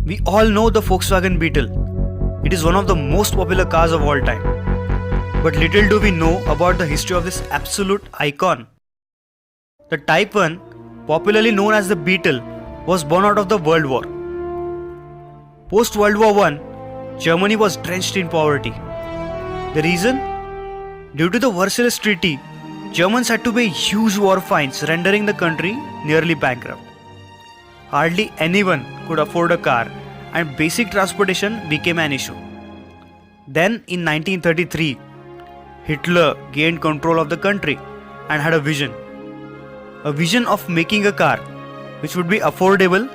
We all know the Volkswagen Beetle. It is one of the most popular cars of all time. But little do we know about the history of this absolute icon. The Type 1, popularly known as the Beetle, was born out of the World War. Post World War I, Germany was drenched in poverty. The reason? Due to the Versailles Treaty, Germans had to pay huge war fines, rendering the country nearly bankrupt. Hardly anyone could afford a car, and basic transportation became an issue. Then, in 1933, Hitler gained control of the country and had a vision of making a car which would be affordable,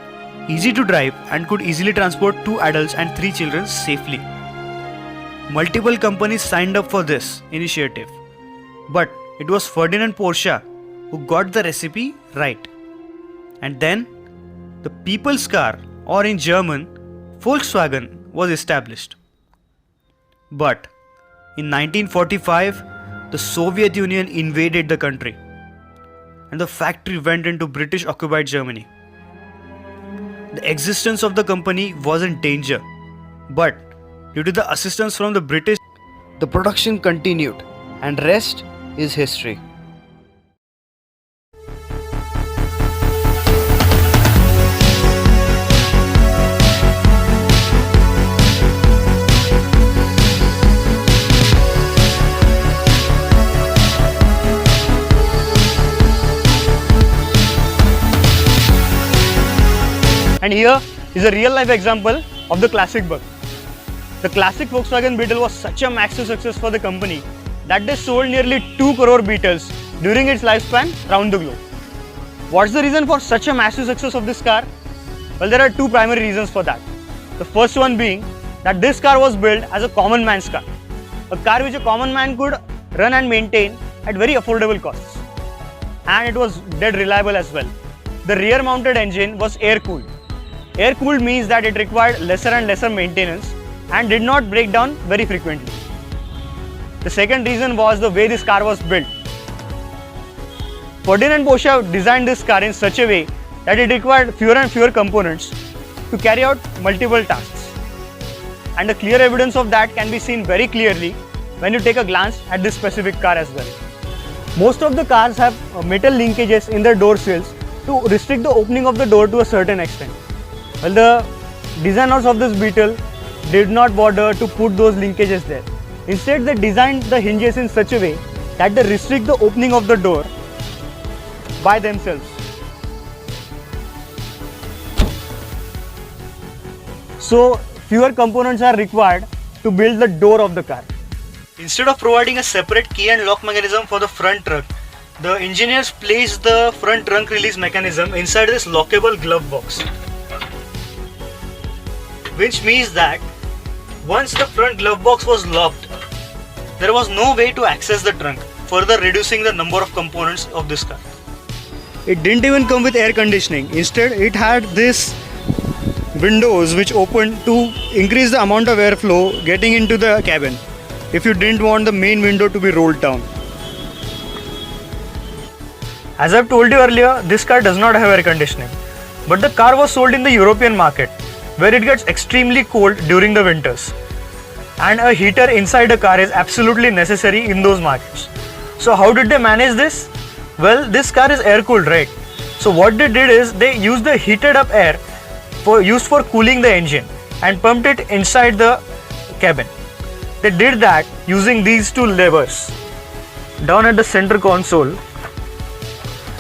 easy to drive, and could easily transport 2 adults and 3 children safely. Multiple companies signed up for this initiative, but it was Ferdinand Porsche who got the recipe right. And then, the people's car, or in German, Volkswagen, was established. But in 1945, the Soviet Union invaded the country, and the factory went into British occupied Germany. The existence of the company was in danger, but due to the assistance from the British, the production continued, and rest is history. And here is a real life example of the classic bug. The classic Volkswagen Beetle was such a massive success for the company that they sold nearly 2 crore Beetles during its lifespan around the globe. What's the reason for such a massive success of this car? Well, there are 2 primary reasons for that. The first one being that this car was built as a common man's car. A car which a common man could run and maintain at very affordable costs. And it was dead reliable as well. The rear mounted engine was air cooled. Air cooled means that it required lesser and lesser maintenance and did not break down very frequently. The second reason was the way this car was built. Ferdinand Porsche designed this car in such a way that it required fewer and fewer components to carry out multiple tasks. And the clear evidence of that can be seen very clearly when you take a glance at this specific car as well. Most of the cars have metal linkages in their door sills to restrict the opening of the door to a certain extent. Well, the designers of this Beetle did not bother to put those linkages there. Instead, they designed the hinges in such a way that they restrict the opening of the door by themselves. So, fewer components are required to build the door of the car. Instead of providing a separate key and lock mechanism for the front trunk, the engineers placed the front trunk release mechanism inside this lockable glove box. Which means that once the front glove box was locked, there was no way to access the trunk, further reducing the number of components of this car. It didn't even come with air conditioning. Instead, it had this windows which opened to increase the amount of airflow getting into the cabin if you didn't want the main window to be rolled down. As I've told you earlier, this car does not have air conditioning, but the car was sold in the European market, where it gets extremely cold during the winters, and a heater inside a car is absolutely necessary in those markets. So how did they manage this? Well, this car is air cooled, right? So what they did is they used the heated up air used for cooling the engine and pumped it inside the cabin. They did that using these 2 levers down at the center console,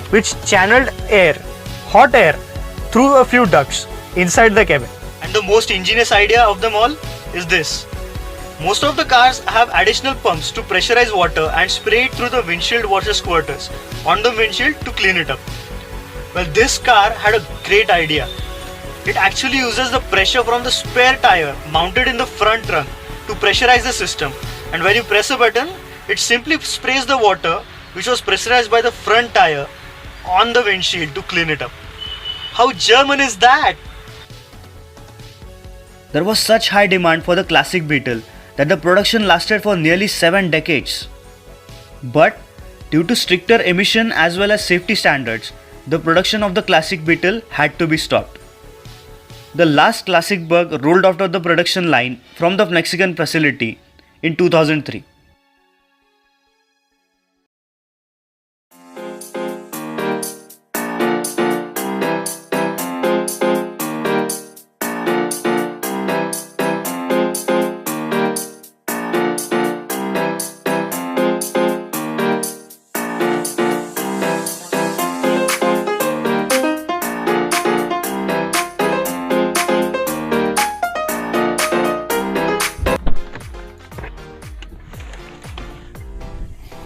which channeled air, hot air, through a few ducts inside the cabin. And the most ingenious idea of them all is this. Most of the cars have additional pumps to pressurize water and spray it through the windshield washer squirters on the windshield to clean it up. Well, this car had a great idea. It actually uses the pressure from the spare tire mounted in the front trunk to pressurize the system, and when you press a button, it simply sprays the water which was pressurized by the front tire on the windshield to clean it up. How German is that? There was such high demand for the classic Beetle that the production lasted for nearly 7 decades. But due to stricter emission as well as safety standards, the production of the classic Beetle had to be stopped. The last classic bug rolled out of the production line from the Mexican facility in 2003.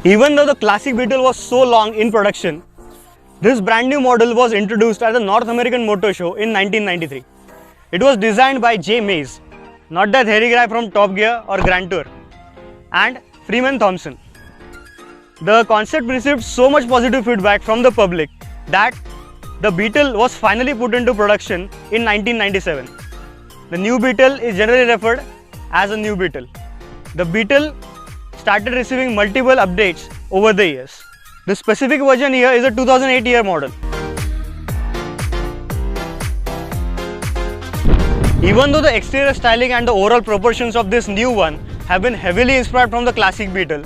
Even though the classic Beetle was so long in production, this brand new model was introduced at the North American Motor Show in 1993. It was designed by Jay Mays, not that hairy guy from Top Gear or Grand Tour, and Freeman Thompson. The concept received so much positive feedback from the public that the Beetle was finally put into production in 1997. The new Beetle is generally referred as a new Beetle. The Beetle started receiving multiple updates over the years. The specific version here is a 2008 year model. Even though the exterior styling and the overall proportions of this new one have been heavily inspired from the classic Beetle,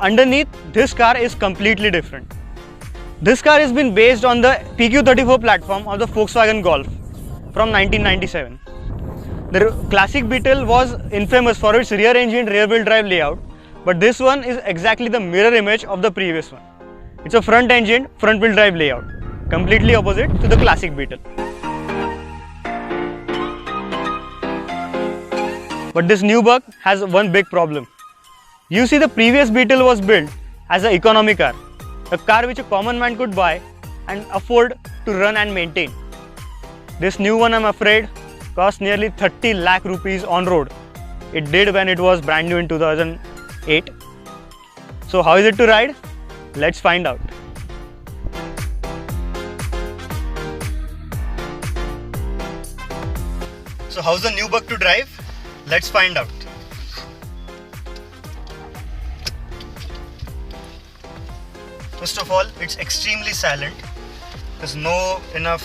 underneath this car is completely different. This car has been based on the PQ34 platform of the Volkswagen Golf from 1997. The classic Beetle was infamous for its rear engine rear wheel drive layout, but this one is exactly the mirror image of the previous one. It's a front engine front wheel drive layout, completely opposite to the classic Beetle. But this new bug has one big problem. You see, the previous Beetle was built as an economy car, a car which a common man could buy and afford to run and maintain. This new one, I'm afraid, cost nearly 30 lakh rupees on road. It did when it was brand new in 2008. So how is it to ride? Let's find out. So how's the new bug to drive? Let's find out. First of all, it's extremely silent. There's no enough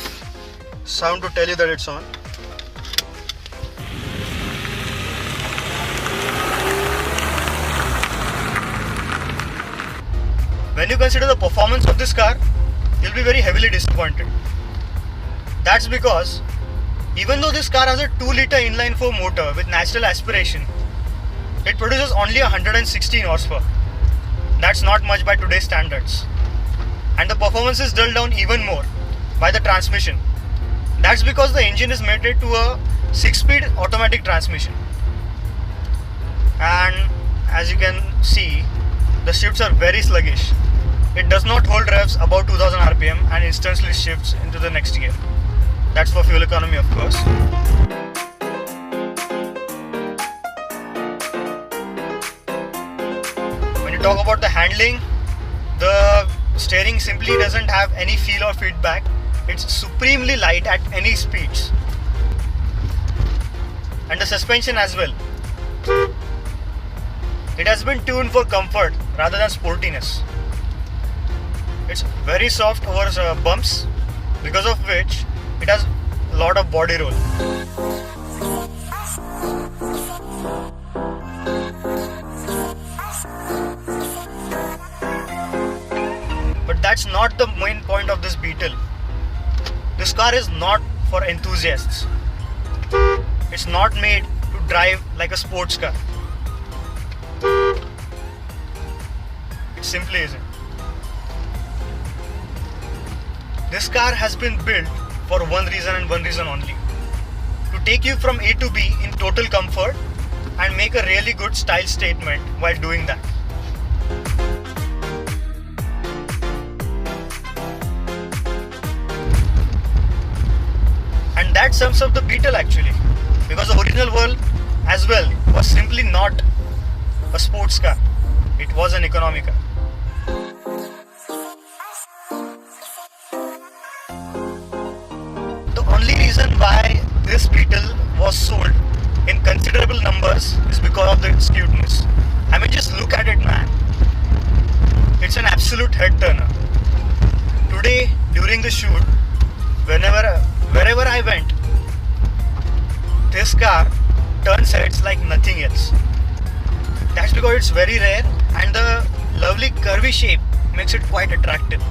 sound to tell you that it's on. When you consider the performance of this car, you'll be very heavily disappointed. That's because even though this car has a 2-liter inline-4 motor with natural aspiration, it produces only 116 horsepower. That's not much by today's standards. And the performance is dulled down even more by the transmission. That's because the engine is mated to a 6-speed automatic transmission. And as you can see, the shifts are very sluggish. It does not hold revs above 2000 RPM and instantly shifts into the next gear. That's for fuel economy, of course. When you talk about the handling, the steering simply doesn't have any feel or feedback. It's supremely light at any speeds. And the suspension as well. It has been tuned for comfort rather than sportiness. It's very soft over bumps, because of which it has a lot of body roll. But that's not the main point of this Beetle. This car is not for enthusiasts. It's not made to drive like a sports car. It simply isn't. This car has been built for one reason and one reason only: to take you from A to B in total comfort and make a really good style statement while doing that. And that sums up the Beetle actually, because the original world as well was simply not a sports car, it was an economy car. The only reason why this Beetle was sold in considerable numbers is because of the cuteness. I mean, just look at it, man. It's an absolute head turner. Today, during the shoot, wherever I went, this car turns heads like nothing else. That's because it's very rare and the lovely curvy shape makes it quite attractive.